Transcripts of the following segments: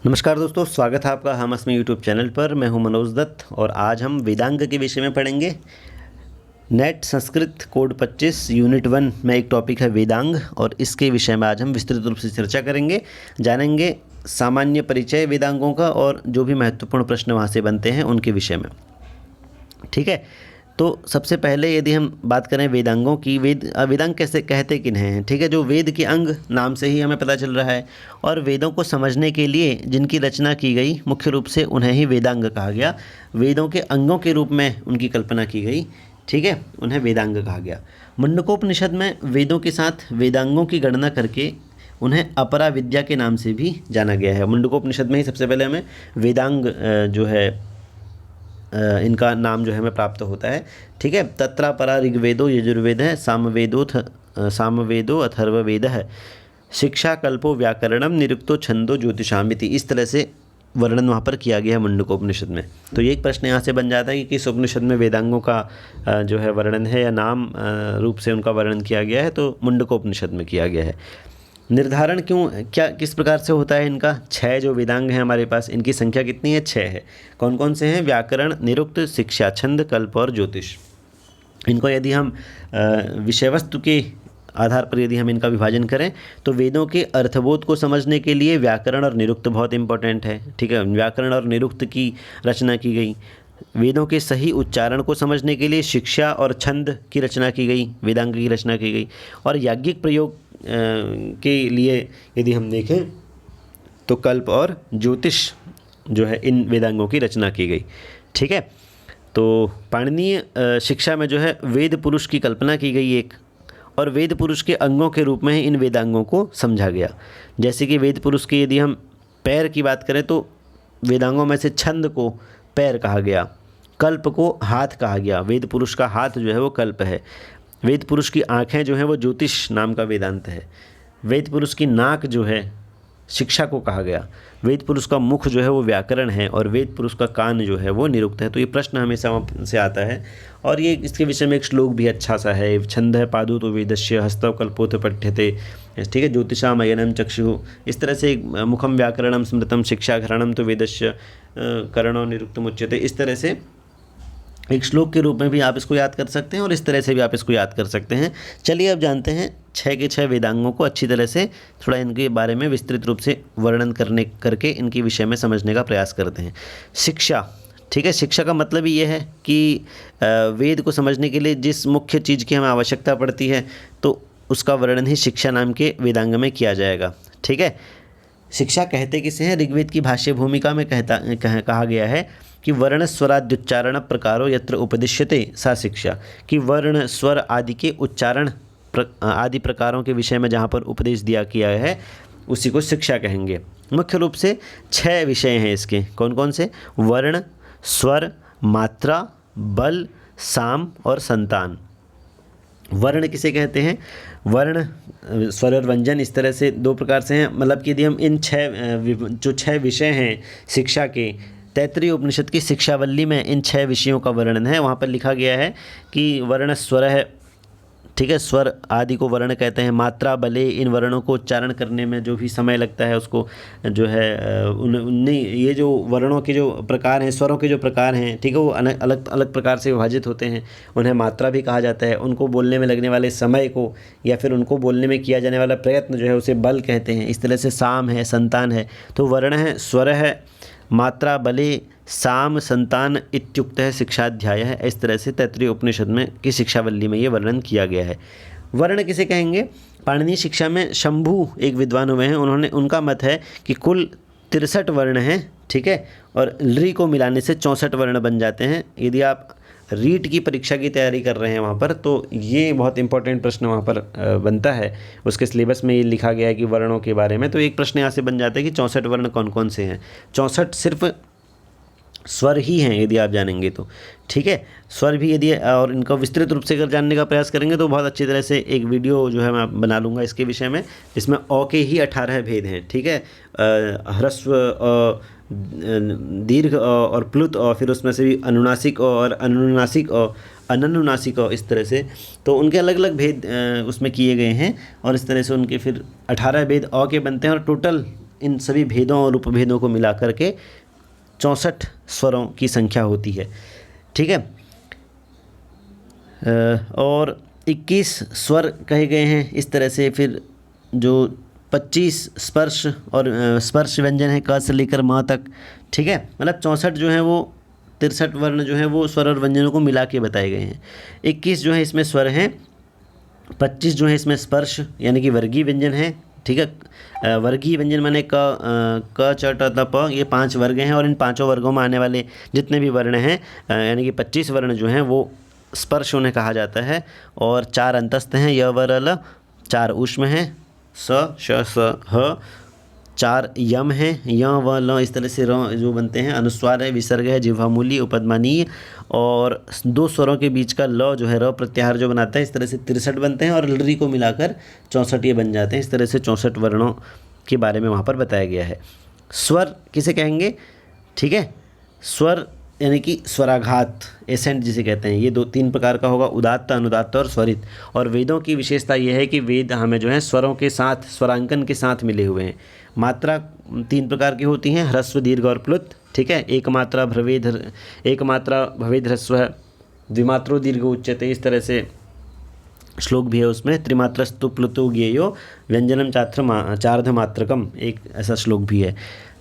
नमस्कार दोस्तों, स्वागत है आपका हम असमी यूट्यूब चैनल पर। मैं हूं मनोज दत्त और आज हम वेदांग के विषय में पढ़ेंगे। नेट संस्कृत कोड 25 यूनिट 1 में एक टॉपिक है वेदांग और इसके विषय में आज हम विस्तृत रूप से चर्चा करेंगे, जानेंगे सामान्य परिचय वेदांगों का और जो भी महत्वपूर्ण प्रश्न वहाँ से बनते हैं उनके विषय में। ठीक है, तो सबसे पहले यदि हम बात करें वेदांगों की, वेदांग कैसे कहते किन्हें हैं। ठीक है, जो वेद के अंग नाम से ही हमें पता चल रहा है और वेदों को समझने के लिए जिनकी रचना की गई मुख्य रूप से उन्हें ही वेदांग कहा गया। वेदों के अंगों के रूप में उनकी कल्पना की गई, ठीक है, उन्हें वेदांग कहा गया। मुंडकोपनिषद में वेदों के साथ वेदांगों की गणना करके उन्हें अपरा विद्या के नाम से भी जाना गया है। मुंडकोपनिषद में ही सबसे पहले हमें वेदांग जो है इनका नाम जो है हमें प्राप्त होता है। ठीक है, तत्रा परा ऋग्वेदो यजुर्वेद है, सामवेदो अथर्ववेद है, शिक्षा कल्पो व्याकरणम निरुक्तो छंदो ज्योतिषामिति। इस तरह से वर्णन वहाँ पर किया गया है मुंडकोपनिषद में। तो ये एक प्रश्न यहाँ से बन जाता है कि किस उपनिषद में वेदांगों का जो है वर्णन है या नाम रूप से उनका वर्णन किया गया है, तो मुंडकोपनिषद में किया गया है। निर्धारण किस प्रकार से होता है इनका? 6 जो वेदांग हैं हमारे पास, इनकी संख्या कितनी है? 6 है। कौन कौन से हैं? व्याकरण, निरुक्त, शिक्षा, छंद, कल्प और ज्योतिष। इनको यदि हम विषय वस्तु के आधार पर यदि हम इनका विभाजन करें तो वेदों के अर्थबोध को समझने के लिए व्याकरण और निरुक्त बहुत इंपॉर्टेंट है। ठीक है, व्याकरण और निरुक्त की रचना की गई। वेदों के सही उच्चारण को समझने के लिए शिक्षा और छंद की रचना की गई, वेदांग की रचना की गई। और याज्ञिक प्रयोग के लिए यदि हम देखें तो कल्प और ज्योतिष जो है इन वेदांगों की रचना की गई। ठीक है, तो पाणिनीय शिक्षा में जो है वेद पुरुष की कल्पना की गई एक, और वेद पुरुष के अंगों के रूप में इन वेदांगों को समझा गया। जैसे कि वेद पुरुष के यदि हम पैर की बात करें तो वेदांगों में से छंद को पैर कहा गया, कल्प को हाथ कहा गया। वेद पुरुष का हाथ जो है वो कल्प है। वेद पुरुष की आँखें जो हैं वो ज्योतिष नाम का वेदांत है। वेद पुरुष की नाक जो है शिक्षा को कहा गया। वेद पुरुष का मुख जो है वो व्याकरण है और वेद पुरुष का कान जो है वो निरुक्त है। तो ये प्रश्न हमेशा वहाँ से आता है और ये इसके विषय में एक श्लोक भी अच्छा सा है। छंद है पादु तो वेदस्य हस्तव कल्पोथ पठ्यते। ठीक है, ज्योतिषाम अयनम चक्षु, इस तरह से मुखम व्याकरणम स्मृतम शिक्षा घरणम तो वेदस्य करणो निरुक्तम उच्यते। इस तरह से एक श्लोक के रूप में भी आप इसको याद कर सकते हैं और इस तरह से भी आप इसको याद कर सकते हैं। चलिए अब जानते हैं 6 के 6 वेदांगों को अच्छी तरह से, थोड़ा इनके बारे में विस्तृत रूप से वर्णन करके इनके विषय में समझने का प्रयास करते हैं। शिक्षा, ठीक है, शिक्षा का मतलब ही ये है कि वेद को समझने के लिए जिस मुख्य चीज़ की हमें आवश्यकता पड़ती है तो उसका वर्णन ही शिक्षा नाम के वेदांग में किया जाएगा। ठीक है, शिक्षा कहते किसे हैं? ऋग्वेद की भाष्य भूमिका में कहा गया है कि वर्ण स्वराद्युच्चारण प्रकारो यत्र उपदिश्यते सा शिक्षा, कि वर्ण स्वर आदि के उच्चारण आदि प्रकारों के विषय में जहाँ पर उपदेश दिया किया है उसी को शिक्षा कहेंगे। मुख्य रूप से 6 विषय हैं इसके। कौन कौन से? वर्ण, स्वर, मात्रा, बल, साम और संतान। वर्ण किसे कहते हैं? वर्ण, स्वर और व्यंजन इस तरह से 2 प्रकार से हैं। मतलब कि यदि हम इन 6 विषय हैं शिक्षा के, तैत्तिरीय उपनिषद की शिक्षावल्ली में इन 6 विषयों का वर्णन है। वहाँ पर लिखा गया है कि वर्ण स्वर है, ठीक है, स्वर आदि को वर्ण कहते हैं। मात्रा, बले, इन वर्णों को उच्चारण करने में जो भी समय लगता है उसको जो है ये जो वर्णों के जो प्रकार हैं, स्वरों के जो प्रकार हैं, ठीक है, वो अलग अलग प्रकार से विभाजित होते हैं। उन्हें मात्रा भी कहा जाता है। उनको बोलने में लगने वाले समय को या फिर उनको बोलने में किया जाने वाला प्रयत्न जो है उसे बल कहते हैं। इस तरह से साम है, संतान है। तो वर्ण है, स्वर है, मात्रा, बले, साम, संतान इत्युक्त है शिक्षाध्याय है। इस तरह से तैत्तिरीय उपनिषद में की शिक्षावल्ली में ये वर्णन किया गया है। वर्ण किसे कहेंगे? पाणिनीय शिक्षा में शंभु एक विद्वान हुए हैं, उनका मत है कि कुल 63 वर्ण हैं। ठीक है, और ऋ को मिलाने से 64 वर्ण बन जाते हैं। यदि आप रीट की परीक्षा की तैयारी कर रहे हैं वहाँ पर, तो ये बहुत इंपॉर्टेंट प्रश्न वहाँ पर बनता है। उसके सिलेबस में ये लिखा गया है कि वर्णों के बारे में। तो एक प्रश्न यहाँ से बन जाता है कि 64 वर्ण कौन कौन से हैं? 64 सिर्फ स्वर ही हैं यदि आप जानेंगे तो। ठीक है, स्वर भी यदि और इनका विस्तृत रूप से अगर जानने का प्रयास करेंगे तो बहुत अच्छी तरह से एक वीडियो जो है मैं बना लूँगा इसके विषय में, जिसमें अ के ही 18 भेद हैं। ठीक है, ह्रस्व दीर्घ और प्लुत और फिर उसमें से भी अनुनासिक और अनुनासिक और अननुनासिक और इस तरह से, तो उनके अलग अलग भेद उसमें किए गए हैं और इस तरह से उनके फिर 18 भेद अ के बनते हैं और टोटल इन सभी भेदों और उपभेदों को मिला करके 64 स्वरों की संख्या होती है। ठीक है। और 21 स्वर कहे गए हैं इस तरह से। फिर जो 25 स्पर्श और स्पर्श व्यंजन है क से लेकर म तक। ठीक है, मतलब 64 जो है वो 63 वर्ण जो है वो स्वर और व्यंजनों को मिला के बताए गए हैं। 21 जो है इसमें स्वर हैं, 25 जो है इसमें स्पर्श यानी कि वर्गीय व्यंजन है। ठीक है, वर्गीय व्यंजन माने क च ट त प, ये 5 वर्ग हैं और इन पांचों वर्गों में आने वाले जितने भी वर्ण हैं यानी कि 25 वर्ण जो हैं वो स्पर्श उन्हें कहा जाता है। और 4 अंतस्थ हैं, य व र ल, 4 ऊष्म हैं, स श स ह, 4 यम हैं, य व ल, इस तरह से र जो बनते हैं, अनुस्वार है, विसर्ग है, जिह्वामूली, उपध्मानीय, और 2 स्वरों के बीच का ल जो है र प्रत्याहार जो बनाता है, इस तरह से 63 बनते हैं और लरी को मिलाकर 64 ये बन जाते हैं। इस तरह से 64 वर्णों के बारे में वहाँ पर बताया गया है। स्वर किसे कहेंगे? ठीक है, स्वर यानी कि स्वराघात, एसेंट जिसे कहते हैं, ये 2-3 प्रकार का होगा, उदात्त, अनुदात्त और स्वरित। और वेदों की विशेषता यह है कि वेद हमें जो है स्वरों के साथ, स्वरांकन के साथ मिले हुए हैं। मात्रा 3 प्रकार की होती हैं, ह्रस्व, दीर्घ और प्लुत। ठीक है, एक मात्रा भवेद ह्रस्व, द्विमात्रो दीर्घ उच्यते, इस तरह से श्लोक भी है उसमें। त्रिमात्रस्तु प्लुतो ज्ञेयो व्यंजनम चार्धमात्रकम, एक ऐसा श्लोक भी है।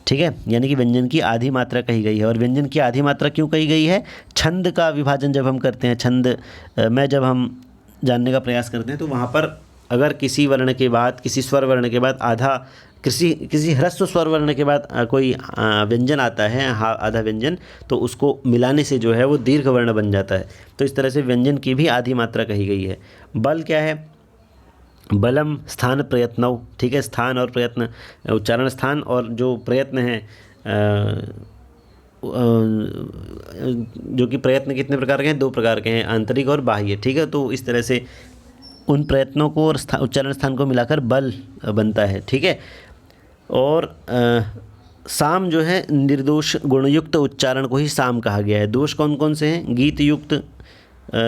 ठीक है, यानी कि व्यंजन की आधी मात्रा कही गई है। और व्यंजन की आधी मात्रा क्यों कही गई है? छंद का विभाजन जब हम करते हैं, छंद में जब हम जानने का प्रयास करते हैं, तो वहाँ पर अगर किसी वर्ण के बाद, किसी स्वर वर्ण के बाद आधा, किसी ह्रस्व स्वर वर्ण के बाद कोई व्यंजन आता है, आधा व्यंजन, तो उसको मिलाने से जो है वो दीर्घ वर्ण बन जाता है। तो इस तरह से व्यंजन की भी आधी मात्रा कही गई है। बल क्या है? बलम स्थान प्रयत्नौ। ठीक है, स्थान और प्रयत्न, उच्चारण स्थान और जो प्रयत्न है, जो कि प्रयत्न कितने प्रकार के हैं? 2 प्रकार के हैं, आंतरिक और बाह्य। ठीक है, तो इस तरह से उन प्रयत्नों को और उच्चारण स्थान को मिलाकर बल बनता है। ठीक है, और साम जो है निर्दोष गुणयुक्त उच्चारण को ही साम कहा गया है। दोष कौन कौन से हैं? गीत युक्त,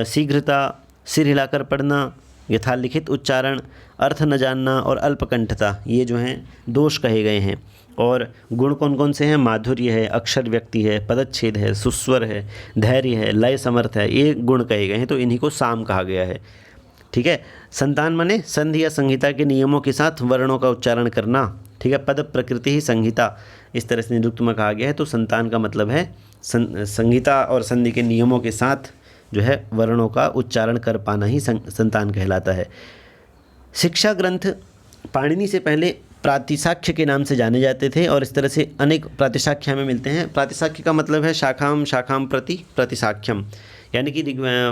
शीघ्रता, सिर हिलाकर पढ़ना, यथालिखित उच्चारण, अर्थ न जानना और अल्पकंठता, ये जो हैं दोष कहे गए हैं। और गुण कौन कौन से हैं? माधुर्य है, अक्षर व्यक्ति है, पदच्छेद है, सुस्वर है, धैर्य है, लय समर्थ है, ये गुण कहे गए हैं, तो इन्हीं को साम कहा गया है। ठीक है, संतान माने संधि या संहिता के नियमों के साथ वर्णों का उच्चारण करना। ठीक है, पद प्रकृति ही संहिता, इस तरह से निरुक्त में कहा गया है। तो संतान का मतलब है संहिता और संधि के नियमों के साथ जो है वर्णों का उच्चारण कर पाना ही संतान कहलाता है। शिक्षा ग्रंथ पाणिनि से पहले प्रातिशाख्य के नाम से जाने जाते थे और इस तरह से अनेक प्रातिशाख्य हमें मिलते हैं। प्रातिशाख्य का मतलब है शाखाम शाखाम प्रति प्रतिशाख्यम, यानी कि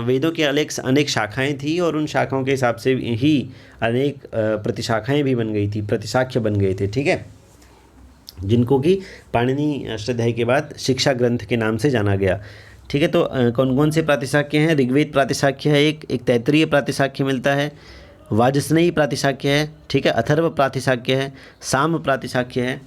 वेदों की अनेक शाखाएं थी और उन शाखाओं के हिसाब से ही अनेक प्रतिशाखाएं भी बन गई थी, प्रतिशाख्य बन गए थे। ठीक है, जिनको कि पाणिनि अष्टाध्यायी के बाद शिक्षा ग्रंथ के नाम से जाना गया। ठीक है, तो कौन कौन से प्रातिशाख्य हैं? ऋग्वेद प्रातिशाख्य है, एक तैत्तिरीय प्रातिशाख्य मिलता है, वाजस्नेयी प्रातिशाख्य है। ठीक है, अथर्व प्रातिशाख्य है, साम प्रातिशाख्य है,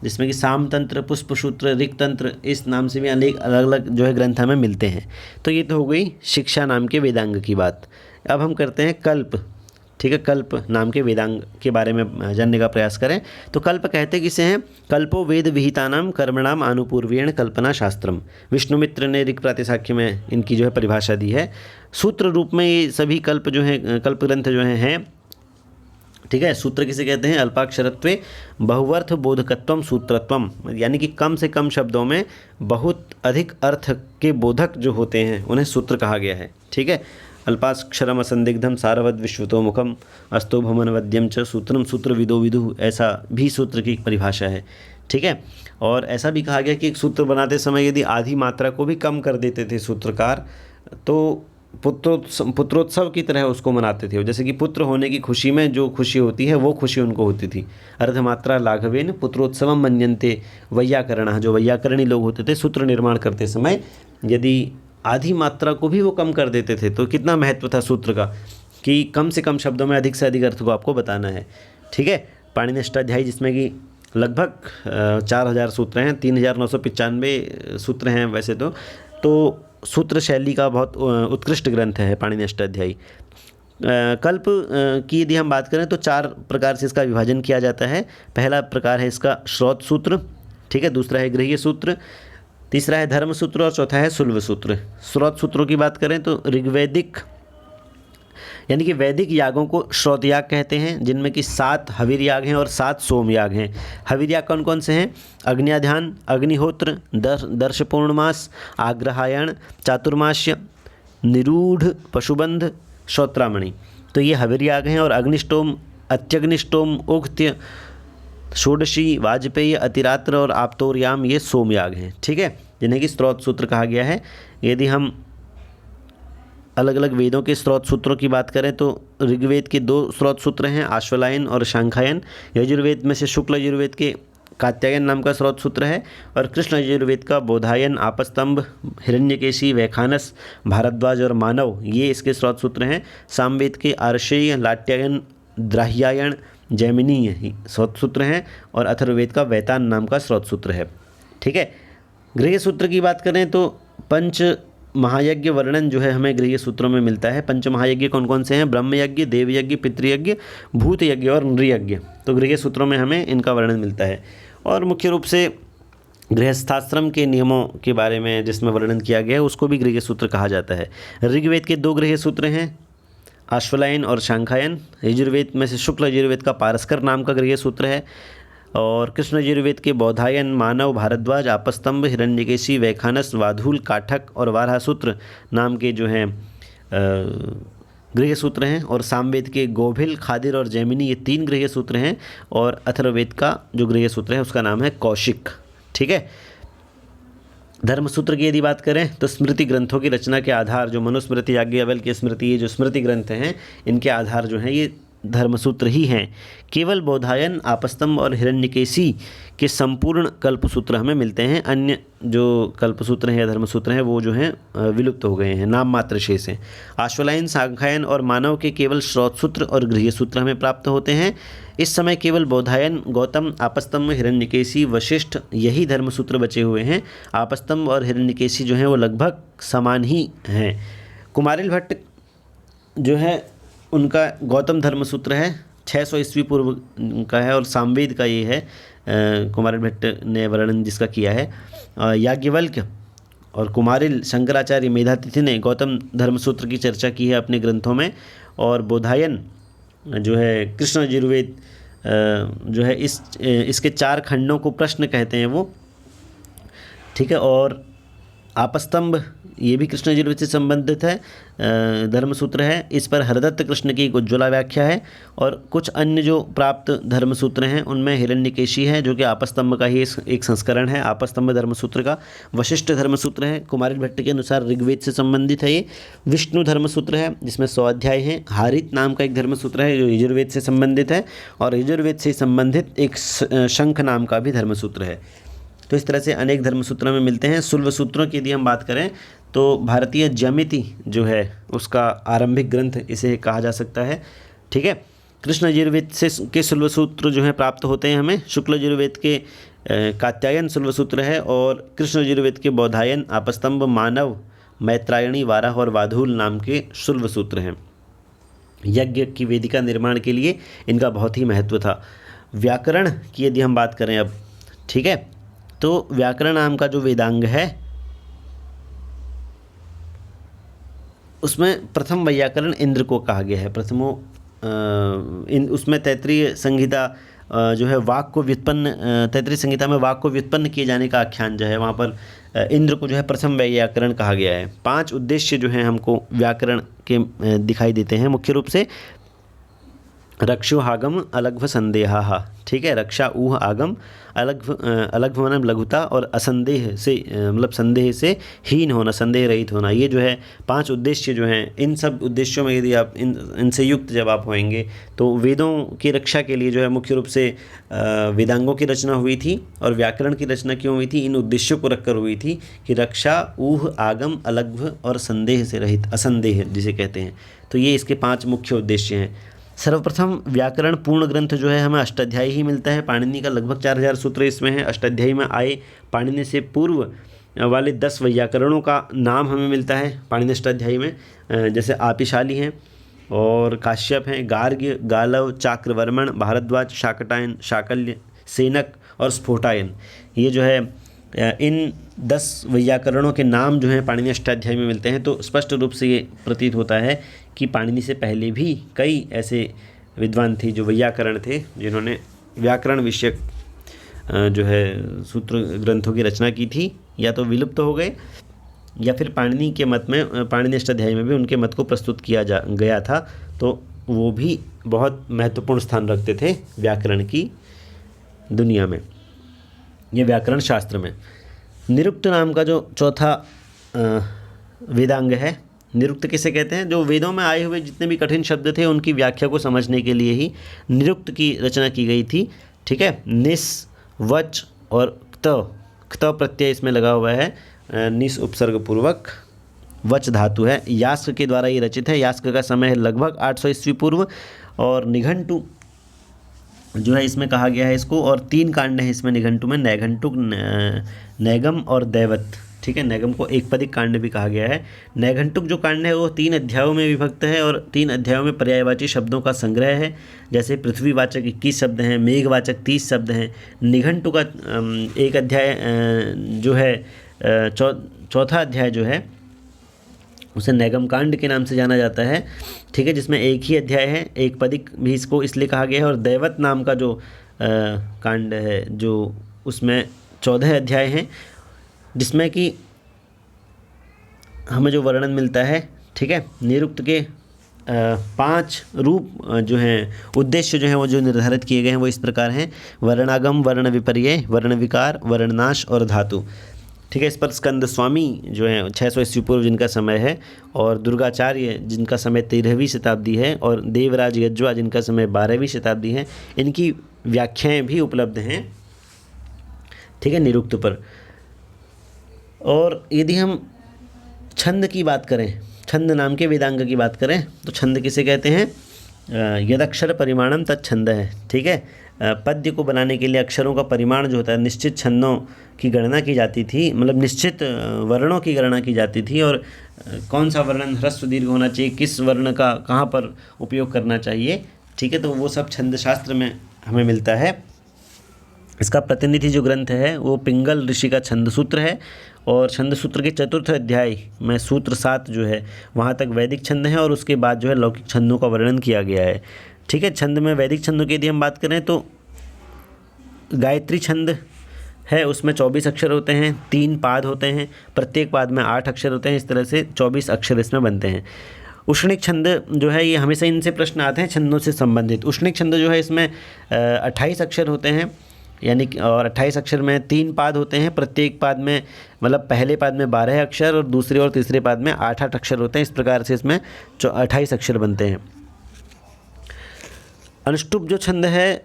जिसमें कि साम तंत्र, पुष्पसूत्र, ऋक् तंत्र, इस नाम से भी अनेक अलग अलग जो है ग्रंथ हमें मिलते हैं। तो ये तो हो गई शिक्षा नाम के वेदांग की बात। अब हम करते हैं कल्प। ठीक है, कल्प नाम के वेदांग के बारे में जानने का प्रयास करें। तो कल्प कहते किसे हैं? कल्पो वेद विहितानाम कर्मणाम आनुपूर्वेण कल्पना शास्त्रम। विष्णुमित्र ने ऋक् प्रातिशाख्य में इनकी जो है परिभाषा दी है। सूत्र रूप में ये सभी कल्प जो हैं, कल्प ग्रंथ जो हैं। ठीक है, सूत्र किसे कहते हैं? अल्पाक्षरत्वे बहुवर्थ बोधकत्वम सूत्रत्वम, यानी कि कम से कम शब्दों में बहुत अधिक अर्थ के बोधक जो होते हैं उन्हें सूत्र कहा गया है। ठीक है, अल्पाक्षरम असंदिग्धम सारवद विश्वतोमुखम अस्तो भमनवद्यम च सूत्रम सूत्र विदो विदु, ऐसा भी सूत्र की एक परिभाषा है। ठीक है, और ऐसा भी कहा गया कि एक सूत्र बनाते समय यदि आधी मात्रा को भी कम कर देते थे सूत्रकार, तो पुत्रोत्सव की तरह उसको मनाते थे। जैसे कि पुत्र होने की खुशी में जो खुशी होती है वो खुशी उनको होती थी। अर्धमात्रा लाघवेन पुत्रोत्सवम मन्यन्ते वैयाकरणः, जो वैयाकरणी लोग होते थे सूत्र निर्माण करते समय यदि आधी मात्रा को भी वो कम कर देते थे, तो कितना महत्व था सूत्र का कि कम से कम शब्दों में अधिक से अधिक अर्थ को आपको बताना है। ठीक है, पाणिनि अष्टाध्यायी जिसमें कि लगभग 4000 सूत्र हैं, 3995 सूत्र हैं वैसे तो सूत्र शैली का बहुत उत्कृष्ट ग्रंथ है पाणिनि अष्टाध्यायी। कल्प की यदि हम बात करें तो 4 प्रकार से इसका विभाजन किया जाता है। पहला प्रकार है इसका श्रौत सूत्र, ठीक है, दूसरा है गृह्य सूत्र, तीसरा है धर्म सूत्र और चौथा है शुल्ब सूत्र। श्रौत सूत्रों की बात करें तो ऋग्वैदिक यानी कि वैदिक यागों को श्रौत याग कहते हैं, जिनमें कि 7 हविर याग हैं और 7 सोम याग हैं। हविर याग कौन कौन से हैं? अग्न्याध्यान, अग्निहोत्र, दर्श पूर्णमास, आग्रहायण, चातुर्मास्य, निरूढ़, पशुबंध, श्रोत्रामणि। तो ये हविर याग हैं। और अग्निष्टोम, अत्यग्निष्टोम, उक्त्य, षोडशी, वाजपेयी, अतिरात्र और आप्तोर्याम, ये सोमयाग हैं, ठीक है, जिन्हें कि स्रोत सूत्र कहा गया है। यदि हम अलग अलग वेदों के स्रोत सूत्रों की बात करें तो ऋग्वेद के 2 स्रोत सूत्र हैं, आश्वलायन और शांखायन। यजुर्वेद में से शुक्ल यजुर्वेद के कात्यायन नाम का स्रोत सूत्र है, और कृष्ण यजुर्वेद का बोधायन, आपस्तंभ, हिरण्यकेशी, वैखानस, भारद्वाज और मानव, ये इसके स्रोत सूत्र हैं। सामवेद के आर्षेय, लाट्यायन, द्राह्यायण, जैमिनी स्रोत सूत्र हैं, और अथर्ववेद का वैतान नाम का स्रोत सूत्र है, ठीक है। गृह्य सूत्र की बात करें तो पंच महायज्ञ वर्णन जो है हमें गृह्य सूत्रों में मिलता है। पंच महायज्ञ कौन कौन से हैं? ब्रह्मयज्ञ, देवयज्ञ, पितृयज्ञ, भूतयज्ञ और नृयज्ञ। तो गृह्य सूत्रों में हमें इनका वर्णन मिलता है। और मुख्य रूप से गृहस्थाश्रम के नियमों के बारे में जिसमें वर्णन किया गया है उसको भी गृह्य सूत्र कहा जाता है। ऋग्वेद के 2 गृह्य सूत्र हैं, आश्वलायन और शांखायन। यजुर्वेद में से शुक्ल यजुर्वेद का पारस्कर नाम का गृह्य सूत्र है, और कृष्ण यजुर्वेद के बोधायन, मानव, भारद्वाज, आपस्तंभ, हिरण्यकेशी, वैखानस, वाधूल, काठक और वाराह सूत्र नाम के जो हैं गृह्य सूत्र हैं। और सामवेद के गोभिल, खादिर और जैमिनी, ये 3 गृह्य सूत्र हैं। और अथर्ववेद का जो गृह्य सूत्र है उसका नाम है कौशिक, ठीक है। धर्मसूत्र की यदि बात करें तो स्मृति ग्रंथों की रचना के आधार, जो मनुस्मृति, याज्ञवल्क्य स्मृति, ये जो स्मृति ग्रंथ हैं इनके आधार जो हैं ये धर्मसूत्र ही हैं। केवल बोधायन, आपस्तंभ और हिरण्यकेशी के संपूर्ण कल्पसूत्र हमें मिलते हैं। अन्य जो कल्पसूत्र हैं या धर्मसूत्र हैं वो जो हैं विलुप्त हो गए हैं, नाम मात्र शेष हैं। आश्वलायन, शांखायन और मानव के केवल श्रौत सूत्र और गृह्य सूत्र हमें प्राप्त होते हैं। इस समय केवल बोधायन, गौतम, आपस्तंभ, हिरण्यकेशी, वशिष्ठ यही धर्मसूत्र बचे हुए हैं। आपस्तंभ और हिरण्यकेशी जो हैं वो लगभग समान ही हैं। कुमारिल भट्ट जो है उनका गौतम धर्मसूत्र है, 600 ईस्वी पूर्व का है, और सामवेद का ये है, कुमारिल भट्ट ने वर्णन जिसका किया है। याज्ञवल्क्य और कुमारिल, शंकराचार्य, मेधातिथि ने गौतम धर्मसूत्र की चर्चा की है अपने ग्रंथों में। और बोधायन जो है कृष्ण यजुर्वेद जो है इसके 4 खंडों को प्रश्न कहते हैं वो, ठीक है। और आपस्तंभ ये भी कृष्ण यजुर्वेद से संबंधित है, धर्मसूत्र है। इस पर हरदत्त कृष्ण की एक उज्ज्वला व्याख्या है। और कुछ अन्य जो प्राप्त धर्मसूत्र हैं उनमें हिरण्यकेशी है जो कि आपस्तंभ का ही एक संस्करण है, आपस्तंभ धर्मसूत्र का। वशिष्ठ धर्मसूत्र है, कुमारिल भट्ट के अनुसार ऋग्वेद से संबंधित है ये। विष्णु धर्मसूत्र है जिसमें 100 अध्याय हैं। हारित नाम का एक धर्मसूत्र है जो यजुर्वेद से संबंधित है, और यजुर्वेद से संबंधित एक शंख नाम का भी धर्मसूत्र है। तो इस तरह से अनेक धर्मसूत्र में मिलते हैं। शुल्ब सूत्रों की यदि हम बात करें तो भारतीय ज्यामिति जो है उसका आरंभिक ग्रंथ इसे कहा जा सकता है, ठीक है। कृष्ण यजुर्वेद से के शुल्ब सूत्र जो हैं प्राप्त होते हैं हमें। शुक्ल यजुर्वेद के कात्यायन शुल्ब सूत्र है, और कृष्ण यजुर्वेद के बोधायन, आपस्तंभ, मानव, मैत्रायणी, वाराह और वाधूल नाम के शुल्ब सूत्र हैं। यज्ञ की वेदिका निर्माण के लिए इनका बहुत ही महत्व था। व्याकरण की यदि हम बात करें अब, ठीक है, तो व्याकरण नाम का जो वेदांग है उसमें प्रथम वैयाकरण इंद्र को कहा गया है। उसमें तैत्तिरीय संहिता जो है वाक को व्युत्पन्न, तैत्तिरीय संहिता में वाक को व्युत्पन्न किए जाने का आख्यान जो है वहाँ पर इंद्र को जो है प्रथम वैयाकरण कहा गया है। 5 उद्देश्य जो हैं हमको व्याकरण के दिखाई देते हैं मुख्य रूप से। रक्षो आगम अलग्भ संदेहा, ठीक है। रक्षा ऊह आगम, अलग्भ मतलब लघुता, और असंदेह से मतलब संदेह से हीन होना, संदेह रहित होना। ये जो है 5 उद्देश्य जो हैं, इन सब उद्देश्यों में यदि आप इनसे युक्त जब आप होएंगे तो वेदों की रक्षा के लिए जो है मुख्य रूप से वेदांगों की रचना हुई थी। और व्याकरण की रचना क्यों हुई थी? इन उद्देश्यों को रखकर हुई थी कि रक्षा, ऊह, आगम, अलग्भ और संदेह से रहित, असंदेह जिसे कहते हैं। तो ये इसके 5 मुख्य उद्देश्य हैं। सर्वप्रथम व्याकरण पूर्ण ग्रंथ जो है हमें अष्टाध्यायी ही मिलता है। पाणिनि का लगभग 4000 सूत्र इसमें है। अष्टाध्यायी में आए पाणिनि से पूर्व वाले 10 वैयाकरणों का नाम हमें मिलता है पाणिनि अष्टाध्यायी में, जैसे आपिशाली हैं, और काश्यप हैं, गार्ग्य, गालव, चाक्रवर्मण, भारद्वाज, शाकटायन, शाकल्य, सेनक और स्फोटायन। ये जो है इन 10 वैयाकरणों के नाम जो हैं पाणिनि अष्टाध्यायी में मिलते हैं। तो स्पष्ट रूप से ये प्रतीत होता है कि पाणिनि से पहले भी कई ऐसे विद्वान थे जो वैयाकरण थे, जिन्होंने व्याकरण विषयक जो है सूत्र ग्रंथों की रचना की थी, या तो विलुप्त हो गए या फिर पाणिनि के मत में, पाणिनि अष्टाध्यायी में भी उनके मत को प्रस्तुत किया गया था। तो वो भी बहुत महत्वपूर्ण स्थान रखते थे व्याकरण की दुनिया में, ये व्याकरण शास्त्र में। निरुक्त नाम का जो चौथा वेदांग है, निरुक्त किसे कहते हैं? जो वेदों में आए हुए जितने भी कठिन शब्द थे उनकी व्याख्या को समझने के लिए ही निरुक्त की रचना की गई थी। ठीक है, निस, वच और क्त प्रत्यय इसमें लगा हुआ है, निस उपसर्ग पूर्वक, वच धातु है। यास्क के द्वारा ये रचित है। यास्क का समय है लगभग 800 ईस्वी पूर्व, और निघंटु जो है इसमें कहा गया है इसको, और 3 कांड हैं इसमें निघंटु में, नैघंटुक, नैगम और दैवत। ठीक है, नैगम को एकपदिक कांड भी कहा गया है। नैघंटुक जो कांड है वो 3 अध्यायों में विभक्त है, और 3 अध्यायों में पर्यायवाची शब्दों का संग्रह है। जैसे पृथ्वीवाचक 21 शब्द हैं, मेघवाचक 30 शब्द हैं। निघंटु का एक अध्याय जो है चौथा अध्याय जो है उसे नैगम कांड के नाम से जाना जाता है। ठीक है, जिसमें एक ही अध्याय है, एक पदिक भी इसको इसलिए कहा गया है। और दैवत नाम का जो कांड है, जो उसमें 14 अध्याय हैं, जिसमें कि हमें जो वर्णन मिलता है, ठीक है, निरुक्त के 5 रूप जो हैं, उद्देश्य जो हैं वो जो निर्धारित किए गए हैं वो इस प्रकार हैं: वर्णागम, वर्ण विपर्यय, वर्ण विकार, वर्णनाश और धातु। ठीक है, इस पर स्कंद स्वामी जो हैं 600 ईस्वी पूर्व जिनका समय है, और दुर्गाचार्य जिनका समय 13वीं शताब्दी है, और देवराज यज्वा जिनका समय 12वीं शताब्दी है, इनकी व्याख्याएं भी उपलब्ध हैं। ठीक है, निरुक्त पर। और यदि हम छंद की बात करें, छंद नाम के वेदांग की बात करें, तो छंद किसे कहते हैं? यदक्षर परिमाणम तत्छंद है। ठीक है, पद्य को बनाने के लिए अक्षरों का परिमाण जो होता है, निश्चित छंदों की गणना की जाती थी, मतलब निश्चित वर्णों की गणना की जाती थी, और कौन सा वर्ण ह्रस्व दीर्घ होना चाहिए, किस वर्ण का कहाँ पर उपयोग करना चाहिए। ठीक है, तो वो सब छंद शास्त्र में हमें मिलता है। इसका प्रतिनिधि जो ग्रंथ है वो पिंगल ऋषि का छंद सूत्र है, और छंद सूत्र के 4th अध्याय में सूत्र 7 जो है वहाँ तक वैदिक छंद है, और उसके बाद जो है लौकिक छंदों का वर्णन किया गया है। ठीक है, छंद में वैदिक छंदों की यदि हम बात करें तो गायत्री छंद है, उसमें 24 अक्षर होते हैं, 3 पाद होते हैं, प्रत्येक पाद में 8 अक्षर होते हैं, इस तरह से 24 अक्षर इसमें बनते हैं। उष्णिक छंद जो है, ये हमेशा इनसे प्रश्न आते हैं छंदों से संबंधित। उष्णिक छंद जो है इसमें 28 अक्षर होते हैं, यानी और 28 अक्षर में 3 पाद होते हैं, प्रत्येक पाद में मतलब पहले पाद में 12 अक्षर और दूसरे और तीसरे पाद में 8-8 अक्षर होते हैं। इस प्रकार से इसमें 28 अक्षर बनते हैं। अनुष्टुप जो छंद है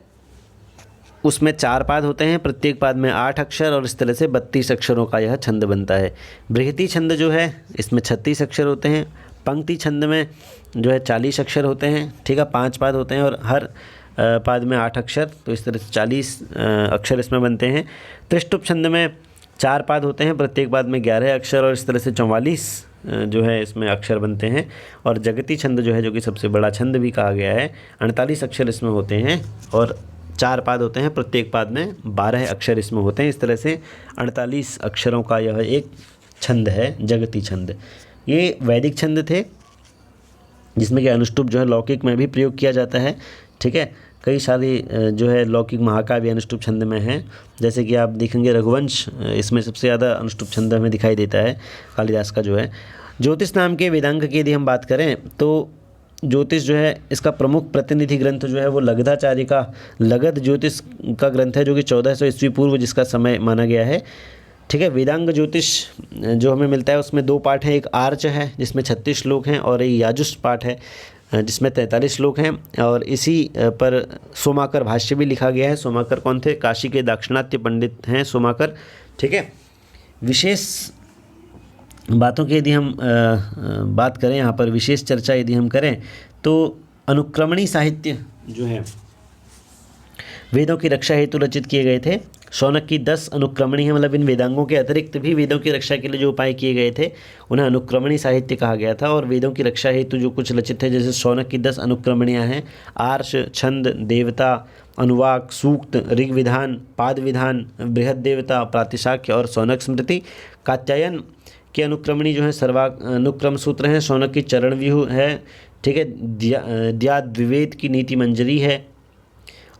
उसमें 4 पाद होते हैं, प्रत्येक पाद में 8 अक्षर, और इस तरह से 32 अक्षरों का यह छंद बनता है। बृहति छंद जो है इसमें 36 अक्षर होते हैं। पंक्ति छंद में जो है 40 अक्षर होते हैं। ठीक है, 5 पाद होते हैं और हर पाद में 8 अक्षर, तो इस तरह से 40 अक्षर इसमें बनते हैं। त्रिष्टुप छंद में 4 पाद होते हैं, प्रत्येक पाद में 11 अक्षर, और इस तरह से 44 जो है इसमें अक्षर बनते हैं। और जगती छंद जो है, जो कि सबसे बड़ा छंद भी कहा गया है, 48 अक्षर इसमें होते हैं, और 4 पाद होते हैं, प्रत्येक पाद में 12 अक्षर इसमें होते हैं। इस तरह से 48 अक्षरों का यह एक छंद है, जगती छंद। ये वैदिक छंद थे, जिसमें कि अनुष्टुप जो है लौकिक में भी प्रयोग किया जाता है। ठीक है, कई सारी जो है लौकिक महाकाव्य अनुष्टुप छंद में हैं, जैसे कि आप देखेंगे रघुवंश, इसमें सबसे ज़्यादा अनुष्टुप छंद हमें दिखाई देता है कालिदास का जो है। ज्योतिष नाम के वेदांग की यदि हम बात करें तो ज्योतिष जो है इसका प्रमुख प्रतिनिधि ग्रंथ जो है वो लगधाचार्य का लगध ज्योतिष का ग्रंथ है, जो कि 1400 ईस्वी पूर्व जिसका समय माना गया है। ठीक है, वेदांग ज्योतिष जो हमें मिलता है उसमें 2 पाठ हैं, एक आर्च है जिसमें 36 श्लोक हैं, और एक याजुष पाठ है जिसमें 43 श्लोक हैं, और इसी पर सोमाकर भाष्य भी लिखा गया है। सोमाकर कौन थे? काशी के दाक्षिणात्य पंडित हैं सोमाकर। ठीक है, विशेष बातों की यदि हम बात करें, यहाँ पर विशेष चर्चा यदि हम करें तो अनुक्रमणी साहित्य जो है वेदों की रक्षा हेतु रचित किए गए थे। शौनक की 10 अनुक्रमणी है, मतलब इन वेदांगों के अतिरिक्त भी वेदों की रक्षा के लिए जो उपाय किए गए थे उन्हें अनुक्रमणी साहित्य कहा गया था। और वेदों की रक्षा हेतु जो कुछ रचित है, जैसे शौनक की 10 अनुक्रमणियाँ हैं, आर्ष, छंद, देवता, अनुवाक, सूक्त, ऋग विधान, पाद विधान, बृहद देवता, प्रातिशाख्य और शौनक स्मृति। कात्यायन के अनुक्रमणी जो है सर्वानुक्रम सूत्र हैं। शौनक की चरण व्यूह है, ठीक है। द्विवेद की नीति मंजरी है।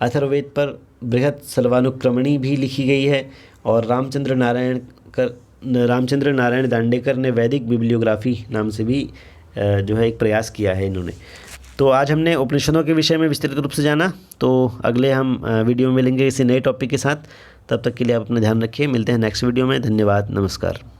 अथर्ववेद पर बृहद सर्वानुक्रमणी भी लिखी गई है। और रामचंद्र नारायण दांडेकर ने वैदिक बिब्लियोग्राफी नाम से भी जो है एक प्रयास किया है इन्होंने। तो आज हमने उपनिषदों के विषय में विस्तृत रूप से जाना। तो अगले हम वीडियो में मिलेंगे किसी नए टॉपिक के साथ। तब तक के लिए आप अपना ध्यान रखिए। मिलते हैं नेक्स्ट वीडियो में। धन्यवाद, नमस्कार।